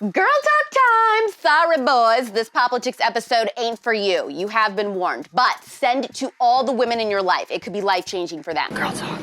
Girl talk time! Sorry, boys, this POPlitics episode ain't for you. You have been warned, but send it to all the women in your life. It could be life-changing for them. Girl talk.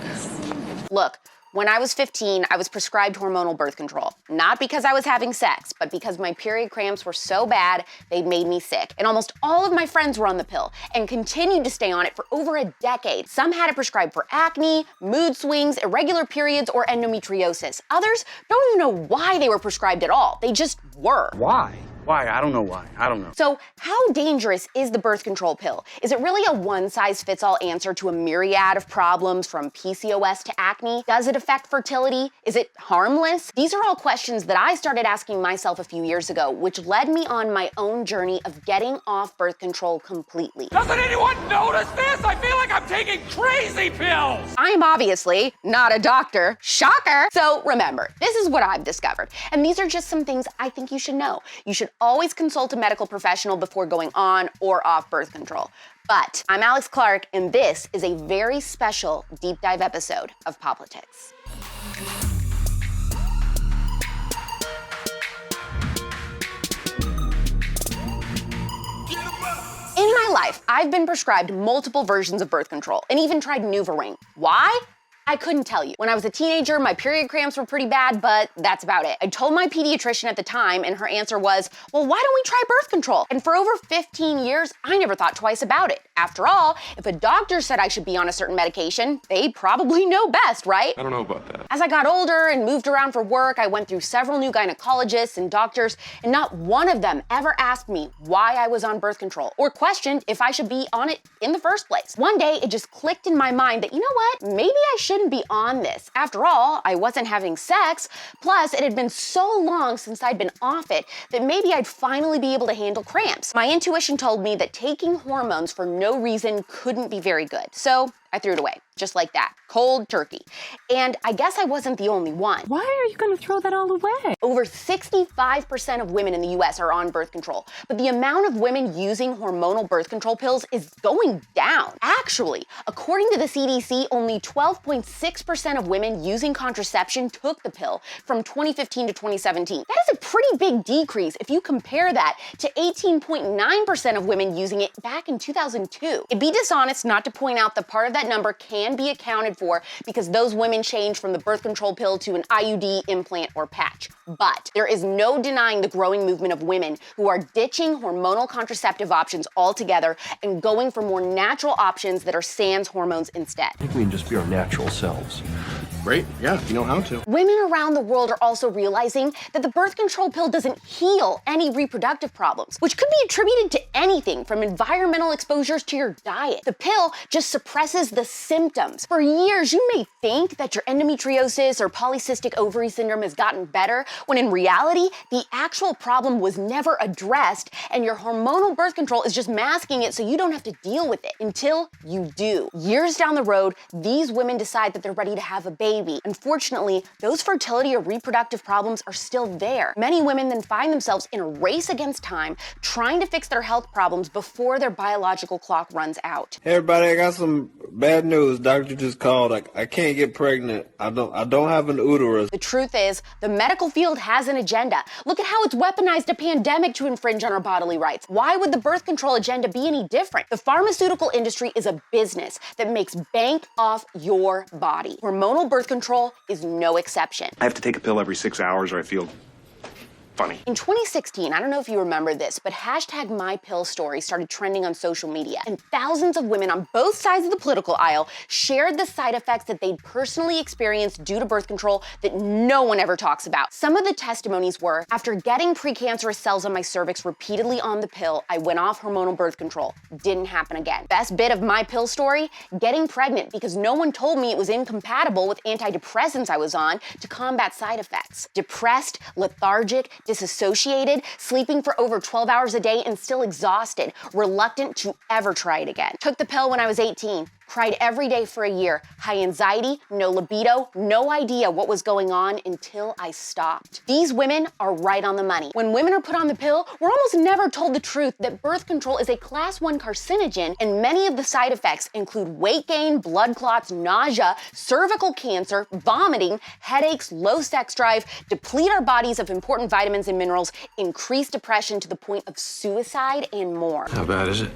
Look, when I was 15, I was prescribed hormonal birth control. Not because I was having sex, but because my period cramps were so bad, they made me sick. And almost all of my friends were on the pill and continued to stay on it for over a decade. Some had it prescribed for acne, mood swings, irregular periods, or endometriosis. Others don't even know why they were prescribed at all. They just were. Why? Why? I don't know why. I don't know. So how dangerous is the birth control pill? Is it really a one-size-fits-all answer to a myriad of problems from PCOS to acne? Does it affect fertility? Is it harmless? These are all questions that I started asking myself a few years ago, which led me on my own journey of getting off birth control completely. Doesn't anyone notice this? I feel like I'm taking crazy pills! I am obviously not a doctor. Shocker! So remember, this is what I've discovered. And these are just some things I think you should know. You should always consult a medical professional before going on or off birth control. But I'm AlexClark, and this is a very special deep dive episode of POPlitics. In my life, I've been prescribed multiple versions of birth control and even tried NuvaRing. Why? I couldn't tell you. When I was a teenager, my period cramps were pretty bad, but that's about it. I told my pediatrician at the time, and her answer was, well, why don't we try birth control? And for over 15 years, I never thought twice about it. After all, if a doctor said I should be on a certain medication, they probably know best, right? I don't know about that. As I got older and moved around for work, I went through several new gynecologists and doctors, and not one of them ever asked me why I was on birth control or questioned if I should be on it in the first place. One day, it just clicked in my mind that, you know what, maybe I shouldn't be on this. After all, I wasn't having sex, plus it had been so long since I'd been off it that maybe I'd finally be able to handle cramps. My intuition told me that taking hormones for no reason couldn't be very good, so I threw it away, just like that, cold turkey. And I guess I wasn't the only one. Why are you gonna throw that all away? Over 65% of women in the US are on birth control, but the amount of women using hormonal birth control pills is going down. Actually, according to the CDC, only 12.6% of women using contraception took the pill from 2015 to 2017. That is a pretty big decrease if you compare that to 18.9% of women using it back in 2002. It'd be dishonest not to point out that part of that number can be accounted for because those women changed from the birth control pill to an IUD, implant, or patch. But there is no denying the growing movement of women who are ditching hormonal contraceptive options altogether and going for more natural options that are sans hormones instead. I think we can just be our natural selves. Great. Yeah, you know how to. Women around the world are also realizing that the birth control pill doesn't heal any reproductive problems, which could be attributed to anything from environmental exposures to your diet. The pill just suppresses the symptoms. For years, you may think that your endometriosis or polycystic ovary syndrome has gotten better, when in reality, the actual problem was never addressed, and your hormonal birth control is just masking it so you don't have to deal with it until you do. Years down the road, these women decide that they're ready to have a baby. Unfortunately, those fertility or reproductive problems are still there. Many women then find themselves in a race against time, trying to fix their health problems before their biological clock runs out. Hey everybody, I got some bad news. Doctor just called. I can't get pregnant. I don't have an uterus. The truth is, the medical field has an agenda. Look at how it's weaponized a pandemic to infringe on our bodily rights. Why would the birth control agenda be any different? The pharmaceutical industry is a business that makes bank off your body. Hormonal birth control is no exception. I have to take a pill every 6 hours or I feel funny. In 2016, I don't know if you remember this, but #MyPillStory started trending on social media, and thousands of women on both sides of the political aisle shared the side effects that they'd personally experienced due to birth control that no one ever talks about. Some of the testimonies were, after getting precancerous cells on my cervix repeatedly on the pill, I went off hormonal birth control. Didn't happen again. Best bit of my pill story? Getting pregnant because no one told me it was incompatible with antidepressants I was on to combat side effects. Depressed, lethargic, disassociated, sleeping for over 12 hours a day and still exhausted, reluctant to ever try it again. Took the pill when I was 18. Cried every day for a year. High anxiety, no libido, no idea what was going on until I stopped. These women are right on the money. When women are put on the pill, we're almost never told the truth that birth control is a class 1 carcinogen, and many of the side effects include weight gain, blood clots, nausea, cervical cancer, vomiting, headaches, low sex drive, deplete our bodies of important vitamins and minerals, increase depression to the point of suicide, and more. How bad is it?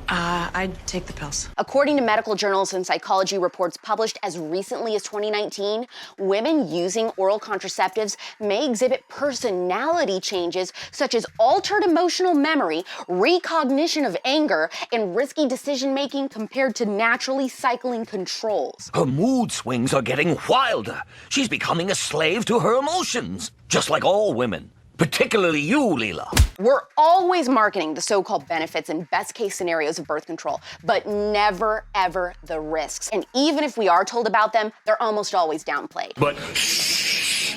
I'd take the pills. According to medical journals and psychology reports published as recently as 2019, women using oral contraceptives may exhibit personality changes such as altered emotional memory, recognition of anger, and risky decision-making compared to naturally cycling controls. Her mood swings are getting wilder. She's becoming a slave to her emotions, just like all women. Particularly you, Leela. We're always marketing the so-called benefits and best-case scenarios of birth control, but never, ever the risks. And even if we are told about them, they're almost always downplayed. But shh!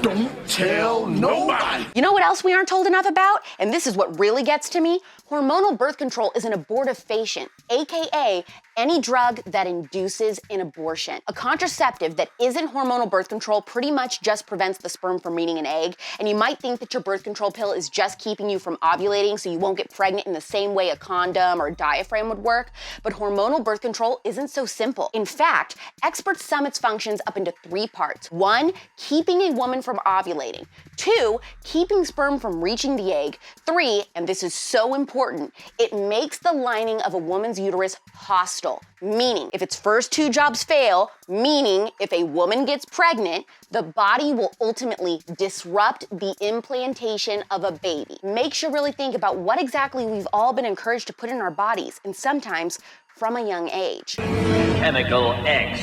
Don't tell nobody! You know what else we aren't told enough about? And this is what really gets to me. Hormonal birth control is an abortifacient, aka any drug that induces an abortion. A contraceptive that isn't hormonal birth control pretty much just prevents the sperm from meeting an egg, and you might think that your birth control pill is just keeping you from ovulating so you won't get pregnant in the same way a condom or a diaphragm would work, but hormonal birth control isn't so simple. In fact, experts sum its functions up into 3 parts. 1, keeping a woman from ovulating. 2, keeping sperm from reaching the egg. 3, and this is so important, it makes the lining of a woman's uterus hostile. Meaning, if its first 2 jobs fail, meaning if a woman gets pregnant, the body will ultimately disrupt the implantation of a baby. Makes you really think about what exactly we've all been encouraged to put in our bodies, and sometimes from a young age. Chemical X.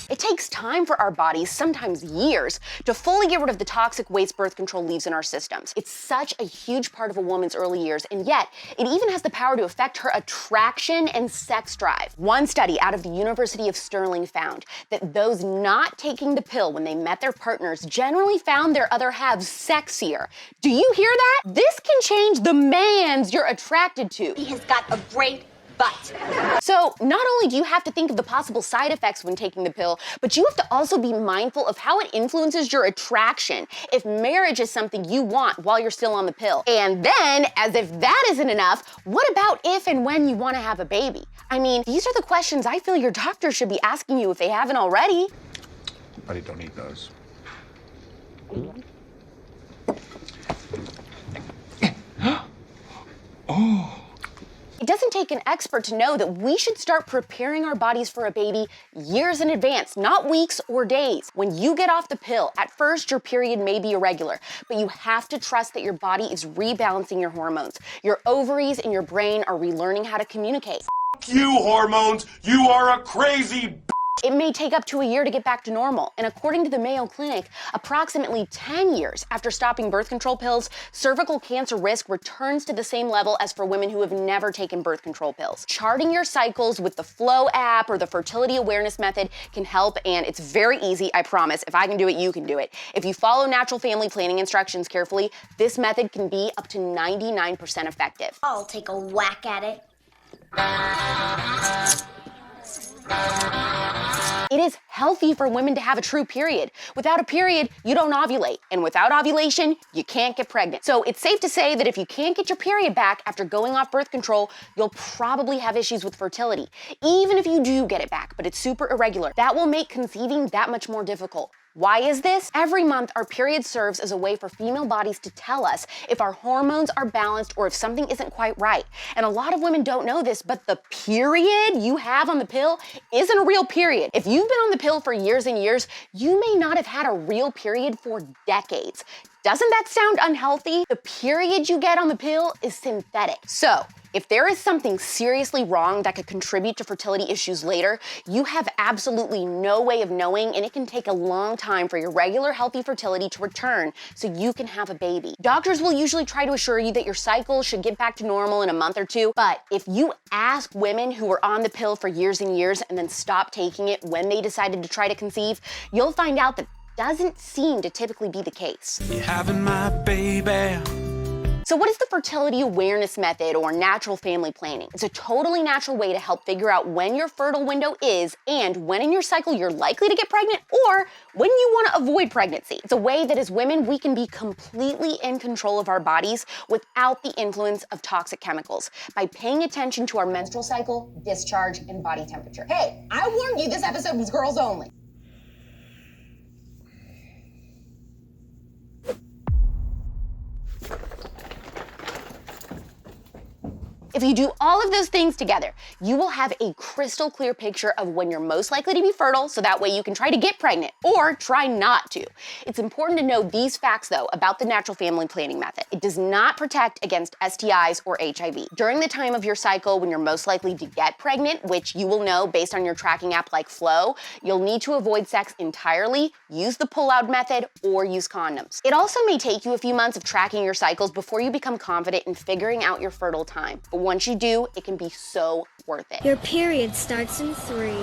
It takes time for our bodies, sometimes years, to fully get rid of the toxic waste birth control leaves in our systems. It's such a huge part of a woman's early years, and yet it even has the power to affect her attraction and sex drive. One study out of the University of Stirling found that those not taking the pill when they met their partners generally found their other halves sexier. Do you hear that? This can change the mans you're attracted to. He has got a great butt. So not only do you have to think of the possible side effects when taking the pill, but you have to also be mindful of how it influences your attraction if marriage is something you want while you're still on the pill. And then, as if that isn't enough, what about if and when you want to have a baby? I mean, these are the questions I feel your doctor should be asking you if they haven't already. Buddy, don't eat those. Oh. It doesn't take an expert to know that we should start preparing our bodies for a baby years in advance, not weeks or days. When you get off the pill, at first your period may be irregular, but you have to trust that your body is rebalancing your hormones. Your ovaries and your brain are relearning how to communicate. F you, hormones! You are a crazy It may take up to a year to get back to normal, and according to the Mayo Clinic, approximately 10 years after stopping birth control pills, cervical cancer risk returns to the same level as for women who have never taken birth control pills. Charting your cycles with the Flow app or the Fertility Awareness Method can help, and it's very easy, I promise. If I can do it, you can do it. If you follow natural family planning instructions carefully, this method can be up to 99% effective. I'll take a whack at it. It is healthy for women to have a true period. Without a period, you don't ovulate. And without ovulation, you can't get pregnant. So it's safe to say that if you can't get your period back after going off birth control, you'll probably have issues with fertility. Even if you do get it back, but it's super irregular, that will make conceiving that much more difficult. Why is this? Every month, our period serves as a way for female bodies to tell us if our hormones are balanced or if something isn't quite right. And a lot of women don't know this, but the period you have on the pill isn't a real period. If you've been on the pill for years and years, you may not have had a real period for decades. Doesn't that sound unhealthy? The period you get on the pill is synthetic. So, if there is something seriously wrong that could contribute to fertility issues later, you have absolutely no way of knowing, and it can take a long time for your regular healthy fertility to return so you can have a baby. Doctors will usually try to assure you that your cycle should get back to normal in a month or 2, but if you ask women who were on the pill for years and years and then stopped taking it when they decided to try to conceive, you'll find out that doesn't seem to typically be the case. You're having my baby, So what is the fertility awareness method or natural family planning? It's a totally natural way to help figure out when your fertile window is and when in your cycle you're likely to get pregnant or when you want to avoid pregnancy. It's a way that as women, we can be completely in control of our bodies without the influence of toxic chemicals by paying attention to our menstrual cycle, discharge, and body temperature. Hey, I warned you, this episode was girls only. If you do all of those things together, you will have a crystal clear picture of when you're most likely to be fertile, so that way you can try to get pregnant or try not to. It's important to know these facts though about the natural family planning method. It does not protect against STIs or HIV. During the time of your cycle when you're most likely to get pregnant, which you will know based on your tracking app like Flow, you'll need to avoid sex entirely, use the pull-out method, or use condoms. It also may take you a few months of tracking your cycles before you become confident in figuring out your fertile time. But once you do, it can be so worth it. Your period starts in 3,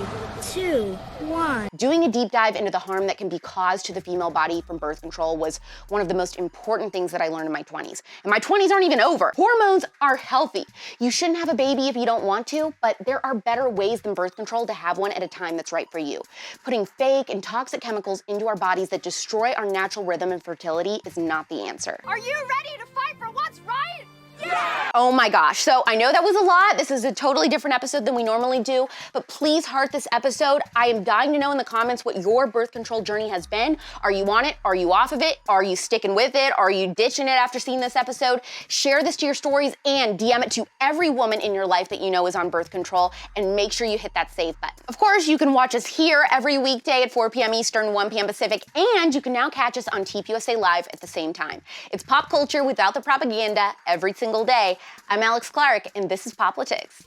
2, 1. Doing a deep dive into the harm that can be caused to the female body from birth control was one of the most important things that I learned in my 20s. And my 20s aren't even over. Hormones are healthy. You shouldn't have a baby if you don't want to, but there are better ways than birth control to have one at a time that's right for you. Putting fake and toxic chemicals into our bodies that destroy our natural rhythm and fertility is not the answer. Are you ready to fight for what's right? Yeah! Oh my gosh, so I know that was a lot. This is a totally different episode than we normally do, but please heart this episode. I am dying to know in the comments what your birth control journey has been. Are you on it? Are you off of it? Are you sticking with it? Are you ditching it after seeing this episode? Share this to your stories and DM it to every woman in your life that you know is on birth control, and make sure you hit that save button. Of course, you can watch us here every weekday at 4 p.m. Eastern, 1 p.m. Pacific, and you can now catch us on TPUSA Live at the same time. It's pop culture without the propaganda every single day. I'm AlexClark, and this is POPlitics.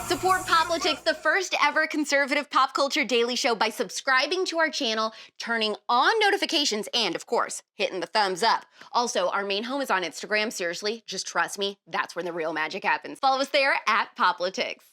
Support POPlitics, the first ever conservative pop culture daily show, by subscribing to our channel, turning on notifications, and of course, hitting the thumbs up. Also, our main home is on Instagram. Seriously, just trust me, that's where the real magic happens. Follow us there at POPlitics.